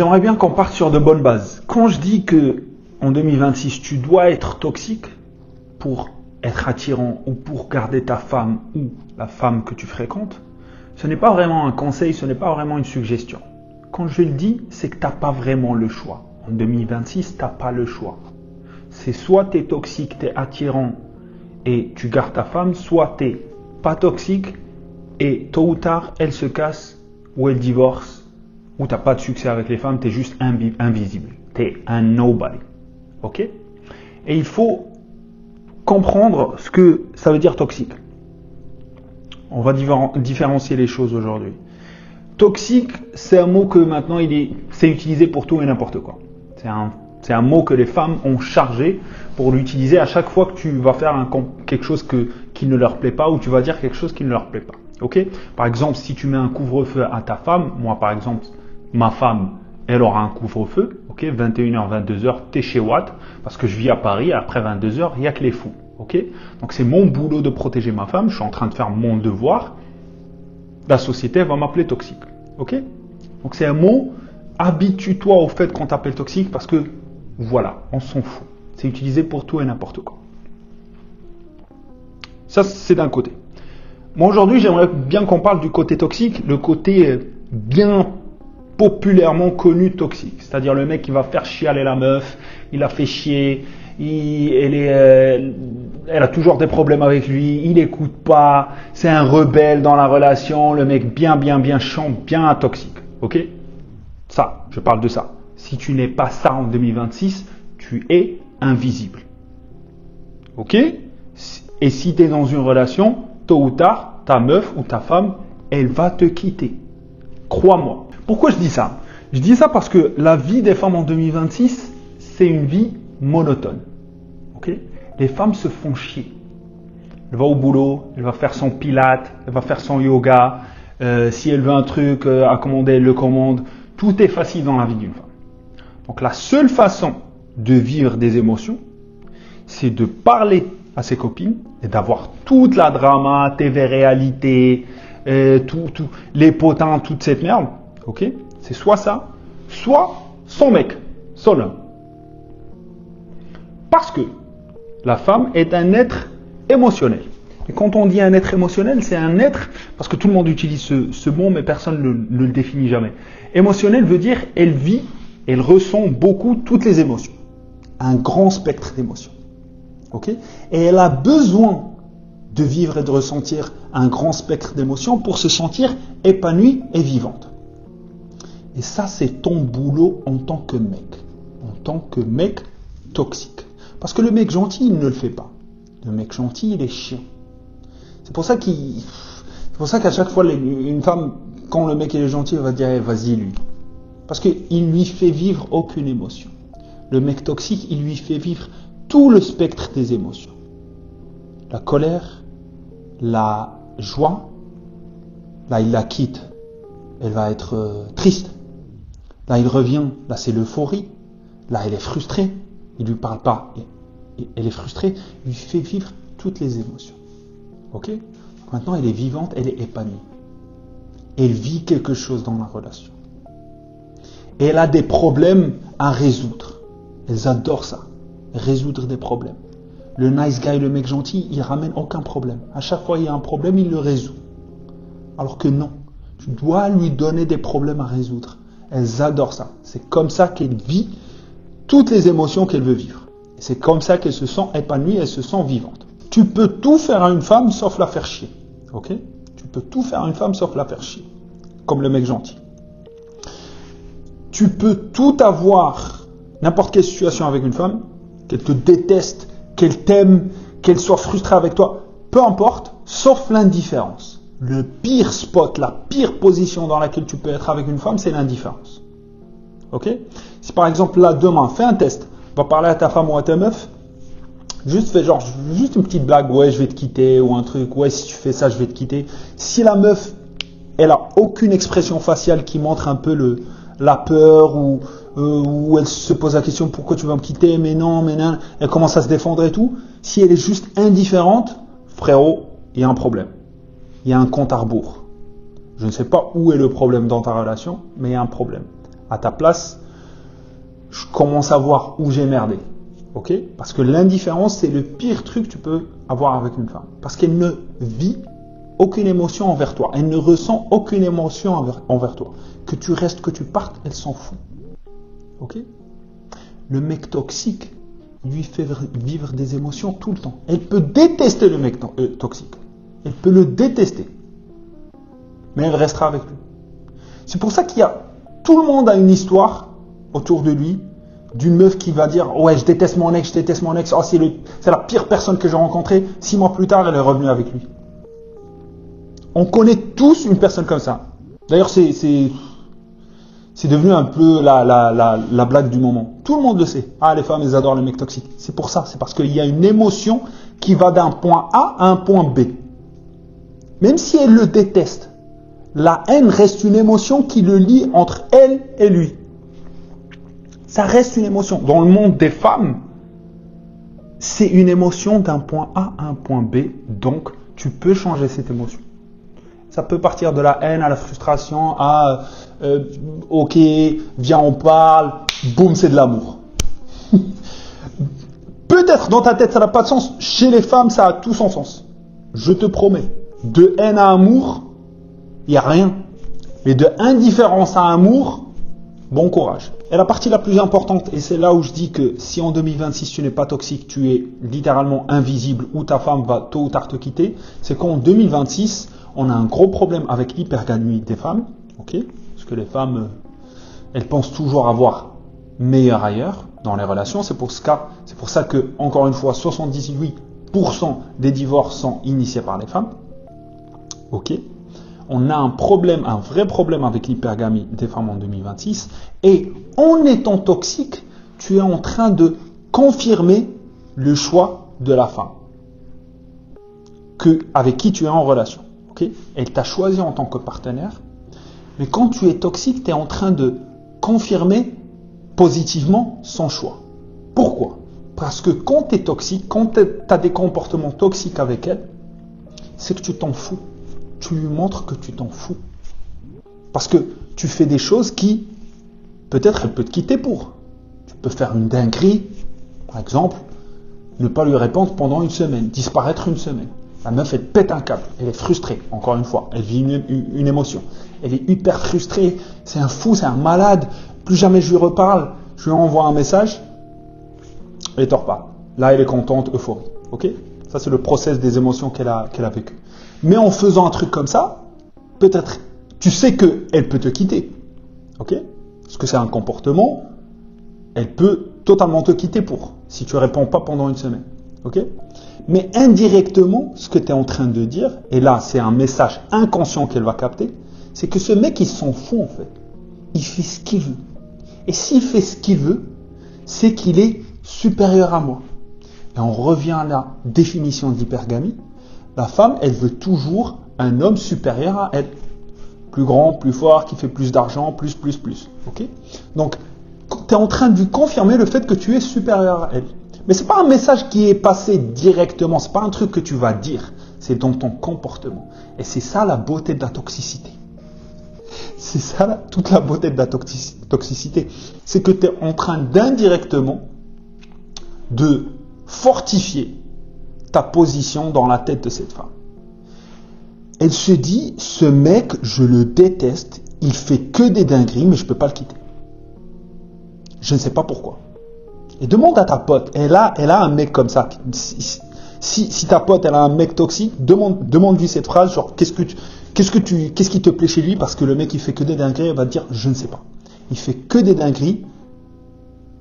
J'aimerais bien qu'on parte sur de bonnes bases. Quand je dis que en 2026, tu dois être toxique pour être attirant ou pour garder ta femme ou la femme que tu fréquentes, ce n'est pas vraiment un conseil, ce n'est pas vraiment une suggestion. Quand je le dis, c'est que tu n'as pas vraiment le choix. En 2026, tu n'as pas le choix. C'est soit tu es toxique, tu es attirant et tu gardes ta femme, soit tu n'es pas toxique et tôt ou tard, elle se casse ou elle divorce ou tu n'as pas de succès avec les femmes, tu es juste invisible. Tu es un nobody. Ok? Et il faut comprendre ce que ça veut dire toxique. On va différencier les choses aujourd'hui. Toxique, c'est un mot que maintenant c'est utilisé pour tout et n'importe quoi. C'est un mot que les femmes ont chargé pour l'utiliser à chaque fois que tu vas faire quelque chose qui ne leur plaît pas ou tu vas dire quelque chose qui ne leur plaît pas. Ok? Par exemple, si tu mets un couvre-feu à ta femme, moi par exemple, ma femme, elle aura un couvre-feu, ok, 21h, 22h, t'es chez Watt, parce que je vis à Paris, après 22h, il n'y a que les fous, ok? Donc c'est mon boulot de protéger ma femme, je suis en train de faire mon devoir, la société elle va m'appeler toxique, ok? Donc c'est un mot, habitue-toi au fait qu'on t'appelle toxique, parce que, voilà, on s'en fout. C'est utilisé pour tout et n'importe quoi. Ça, c'est d'un côté. Moi aujourd'hui, j'aimerais bien qu'on parle du côté toxique, le côté bien populairement connu toxique, c'est-à-dire le mec qui va faire chialer la meuf, il a fait chier, elle a toujours des problèmes avec lui, il écoute pas, c'est un rebelle dans la relation, le mec bien chiant, bien toxique, ok? Ça, je parle de ça. Si tu n'es pas ça en 2026, tu es invisible, ok? Et si tu es dans une relation, tôt ou tard, ta meuf ou ta femme, elle va te quitter, crois-moi. Pourquoi je dis ça? Je dis ça parce que la vie des femmes en 2026, c'est une vie monotone. Okay? Les femmes se font chier. Elle va au boulot, elle va faire son pilate, elle va faire son yoga. Si elle veut un truc à commander, elle le commande. Tout est facile dans la vie d'une femme. Donc la seule façon de vivre des émotions, c'est de parler à ses copines et d'avoir toute la drama, TV-réalité, les potins, toute cette merde. Ok? C'est soit ça, soit son mec, son homme. Parce que la femme est un être émotionnel. Et quand on dit un être émotionnel, c'est un être, parce que tout le monde utilise ce mot, mais personne ne le définit jamais. Émotionnel veut dire, elle vit, elle ressent beaucoup toutes les émotions. Un grand spectre d'émotions. Ok? Et elle a besoin de vivre et de ressentir un grand spectre d'émotions pour se sentir épanouie et vivante. Et ça, c'est ton boulot en tant que mec. En tant que mec toxique. Parce que le mec gentil, il ne le fait pas. Le mec gentil, il est chiant. C'est pour ça qu'à chaque fois, une femme, quand le mec est gentil, elle va dire hey, vas-y lui. Parce qu'il lui fait vivre aucune émotion. Le mec toxique, il lui fait vivre tout le spectre des émotions. La colère, la joie, là il la quitte, elle va être triste. Là, il revient, là, c'est l'euphorie. Là, elle est frustrée. Il lui parle pas. Elle est frustrée. Il lui fait vivre toutes les émotions. Ok? Maintenant, elle est vivante, elle est épanouie. Elle vit quelque chose dans la relation. Et elle a des problèmes à résoudre. Elles adorent ça. Résoudre des problèmes. Le nice guy, le mec gentil, il ramène aucun problème. À chaque fois, il y a un problème, il le résout. Alors que non. Tu dois lui donner des problèmes à résoudre. Elles adorent ça. C'est comme ça qu'elle vit toutes les émotions qu'elle veut vivre. Et c'est comme ça qu'elle se sent épanouie, elle se sent vivante. Tu peux tout faire à une femme sauf la faire chier. Ok? Tu peux tout faire à une femme sauf la faire chier. Comme le mec gentil. Tu peux tout avoir, n'importe quelle situation avec une femme, qu'elle te déteste, qu'elle t'aime, qu'elle soit frustrée avec toi, peu importe, sauf l'indifférence. Le pire spot, la pire position dans laquelle tu peux être avec une femme, c'est l'indifférence. Ok? Si par exemple là demain, fais un test, va parler à ta femme ou à ta meuf, juste une petite blague, ouais je vais te quitter, ou un truc, ouais si tu fais ça je vais te quitter. Si la meuf, elle a aucune expression faciale qui montre un peu la peur ou elle se pose la question pourquoi tu vas me quitter, mais non, elle commence à se défendre et tout. Si elle est juste indifférente, frérot, il y a un problème. Il y a un compte à rebours. Je ne sais pas où est le problème dans ta relation, mais il y a un problème. à ta place, je commence à voir où j'ai merdé. Ok? Parce que l'indifférence, c'est le pire truc que tu peux avoir avec une femme. Parce qu'elle ne vit aucune émotion envers toi. Elle ne ressent aucune émotion envers toi. Que tu restes, que tu partes, elle s'en fout. Ok? Le mec toxique, lui fait vivre des émotions tout le temps. Elle peut détester le mec toxique. Elle peut le détester. Mais elle restera avec lui. C'est pour ça qu'il y a... Tout le monde a une histoire autour de lui d'une meuf qui va dire « Ouais, je déteste mon ex, oh, c'est la pire personne que j'ai rencontrée. » 6 mois plus tard, elle est revenue avec lui. On connaît tous une personne comme ça. D'ailleurs, c'est devenu un peu la blague du moment. Tout le monde le sait. Ah, les femmes, elles adorent les mecs toxiques. C'est pour ça. C'est parce qu'il y a une émotion qui va d'un point A à un point B. Même si elle le déteste, la haine reste une émotion qui le lie entre elle et lui. Ça reste une émotion. Dans le monde des femmes, c'est une émotion d'un point A à un point B. Donc, tu peux changer cette émotion. Ça peut partir de la haine à la frustration, à ok, viens on parle, boum, c'est de l'amour. Peut-être dans ta tête ça n'a pas de sens. Chez les femmes, ça a tout son sens. Je te promets. De haine à amour, il n'y a rien. Mais de indifférence à amour, bon courage. Et la partie la plus importante, et c'est là où je dis que si en 2026 tu n'es pas toxique, tu es littéralement invisible ou ta femme va tôt ou tard te quitter, c'est qu'en 2026, on a un gros problème avec l'hypergamie des femmes, ok? Parce que les femmes, elles pensent toujours avoir meilleur ailleurs dans les relations. C'est pour ça que, encore une fois, 78% des divorces sont initiés par les femmes. Ok? On a un problème, un vrai problème avec l'hypergamie des femmes en 2026. Et en étant toxique, tu es en train de confirmer le choix de la femme avec qui tu es en relation. Okay? Elle t'a choisi en tant que partenaire. Mais quand tu es toxique, tu es en train de confirmer positivement son choix. Pourquoi? Parce que quand tu es toxique, quand tu as des comportements toxiques avec elle, c'est que tu t'en fous. Tu lui montres que tu t'en fous. Parce que tu fais des choses qui, peut-être elle peut te quitter pour. Tu peux faire une dinguerie, par exemple, ne pas lui répondre pendant une semaine, disparaître une semaine. La meuf, elle pète un câble, elle est frustrée, encore une fois, elle vit une émotion. Elle est hyper frustrée, c'est un fou, c'est un malade, plus jamais je lui reparle, je lui envoie un message, elle te reparle. Là, elle est contente, euphorie. Ok? Ça, c'est le process des émotions qu'elle a vécu. Mais en faisant un truc comme ça, peut-être, tu sais qu'elle peut te quitter. Ok? Parce que c'est un comportement, elle peut totalement te quitter pour, si tu ne réponds pas pendant une semaine. Ok? Mais indirectement, ce que tu es en train de dire, et là, c'est un message inconscient qu'elle va capter, c'est que ce mec, il s'en fout en fait. Il fait ce qu'il veut. Et s'il fait ce qu'il veut, c'est qu'il est supérieur à moi. Et on revient à la définition d'hypergamie. La femme, elle veut toujours un homme supérieur à elle. Plus grand, plus fort, qui fait plus d'argent, plus. Ok? Donc, tu es en train de lui confirmer le fait que tu es supérieur à elle. Mais ce n'est pas un message qui est passé directement, ce n'est pas un truc que tu vas dire, c'est dans ton comportement. Et c'est ça la beauté de la toxicité. C'est ça toute la beauté de la toxicité. C'est que tu es en train d'indirectement de fortifier ta position dans la tête de cette femme. Elle se dit, ce mec, je le déteste, il fait que des dingueries, mais je ne peux pas le quitter. Je ne sais pas pourquoi. Et demande à ta pote, elle a un mec comme ça. Si ta pote, elle a un mec toxique, demande-lui cette phrase, genre, qu'est-ce qui te plaît chez lui? Parce que le mec, il fait que des dingueries, elle va te dire, je ne sais pas. Il fait que des dingueries,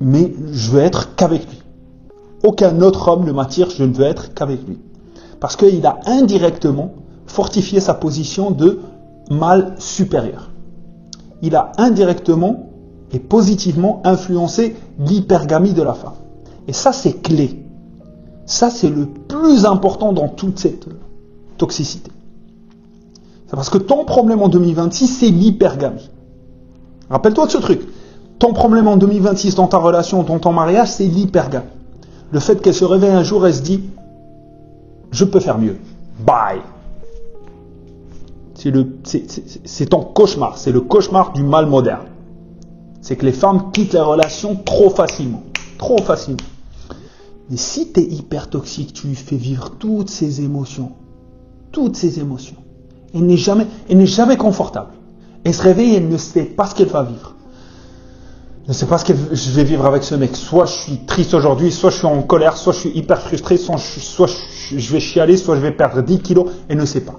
mais je veux être qu'avec lui. Aucun autre homme ne m'attire, je ne veux être qu'avec lui. Parce qu'il a indirectement fortifié sa position de mâle supérieur. Il a indirectement et positivement influencé l'hypergamie de la femme. Et ça, c'est clé. Ça, c'est le plus important dans toute cette toxicité. C'est parce que ton problème en 2026, c'est l'hypergamie. Rappelle-toi de ce truc. Ton problème en 2026 dans ta relation, dans ton mariage, c'est l'hypergamie. Le fait qu'elle se réveille un jour et se dit « Je peux faire mieux. Bye ». C'est ton cauchemar. C'est le cauchemar du mal moderne. C'est que les femmes quittent les relations trop facilement. Trop facilement. Mais si tu es hyper toxique, tu lui fais vivre toutes ces émotions. Toutes ces émotions. Elle n'est jamais confortable. Elle se réveille et elle ne sait pas ce qu'elle va vivre. Je ne sais pas ce que je vais vivre avec ce mec. Soit je suis triste aujourd'hui, soit je suis en colère, soit je suis hyper frustré, soit je vais chialer, soit je vais perdre 10 kilos. Elle ne sait pas.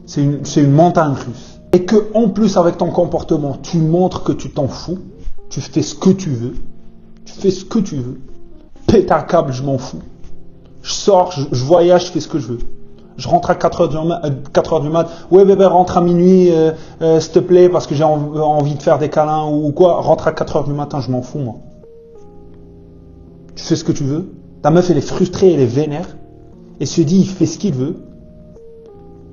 C'est une montagne russe. Et que en plus avec ton comportement, tu montres que tu t'en fous. Tu fais ce que tu veux. Tu fais ce que tu veux. Pète un câble, je m'en fous. Je sors, je voyage, je fais ce que je veux. Je rentre à 4h du mat. Ouais bébé, rentre à minuit, s'il te plaît, parce que j'ai envie de faire des câlins ou quoi. Rentre à 4h du matin, je m'en fous moi. Tu fais ce que tu veux. Ta meuf, elle est frustrée, elle est vénère. Et se dit, il fait ce qu'il veut.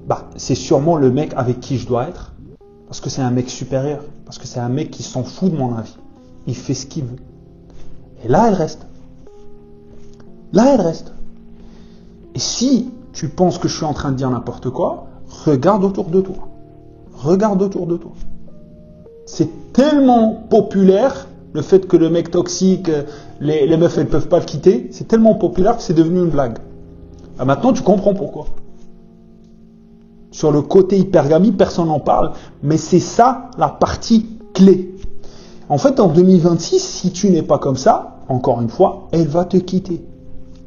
Bah, c'est sûrement le mec avec qui je dois être. Parce que c'est un mec supérieur. Parce que c'est un mec qui s'en fout de mon avis. Il fait ce qu'il veut. Et là, elle reste. Là, elle reste. Et si tu penses que je suis en train de dire n'importe quoi, regarde autour de toi. Regarde autour de toi. C'est tellement populaire, le fait que le mec toxique, les meufs, elles ne peuvent pas le quitter, c'est tellement populaire que c'est devenu une blague. Ah, maintenant, tu comprends pourquoi. Sur le côté hypergamie, personne n'en parle, mais c'est ça la partie clé. En fait, en 2026, si tu n'es pas comme ça, encore une fois, elle va te quitter.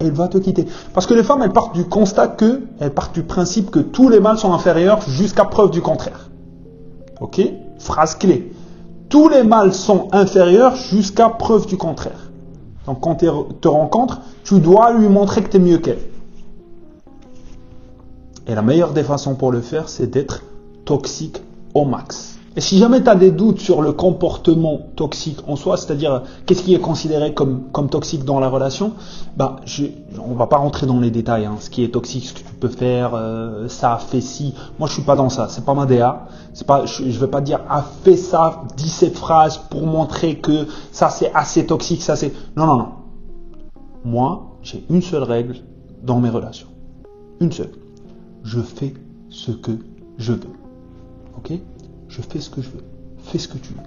Elle va te quitter. Parce que les femmes, elles partent du constat elles partent du principe que tous les mâles sont inférieurs jusqu'à preuve du contraire. Ok ? Phrase clé. Tous les mâles sont inférieurs jusqu'à preuve du contraire. Donc quand tu te rencontres, tu dois lui montrer que tu es mieux qu'elle. Et la meilleure des façons pour le faire, c'est d'être toxique au max. Et si jamais tu as des doutes sur le comportement toxique en soi, c'est-à-dire qu'est-ce qui est considéré comme toxique dans la relation, on va pas rentrer dans les détails, ce qui est toxique, ce que tu peux faire, ça, fait ci. Moi, je suis pas dans ça, c'est pas ma DA. Je vais pas dire fais ça, dis cette phrase pour montrer que ça c'est assez toxique, ça c'est... Non. Moi, j'ai une seule règle dans mes relations. Une seule. Je fais ce que je veux. Ok ? Je fais ce que je veux. Fais ce que tu veux.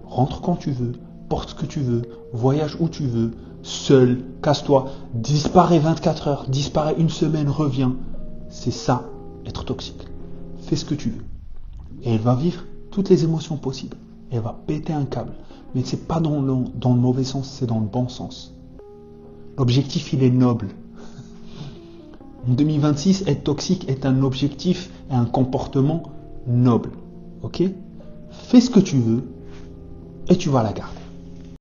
Rentre quand tu veux. Porte ce que tu veux. Voyage où tu veux. Seul. Casse-toi. Disparais 24 heures. Disparais une semaine. Reviens. C'est ça, être toxique. Fais ce que tu veux. Et elle va vivre toutes les émotions possibles. Elle va péter un câble. Mais c'est pas dans le mauvais sens, c'est dans le bon sens. L'objectif, il est noble. En 2026, être toxique est un objectif et un comportement noble. Ok ? Fais ce que tu veux et tu vas la garder.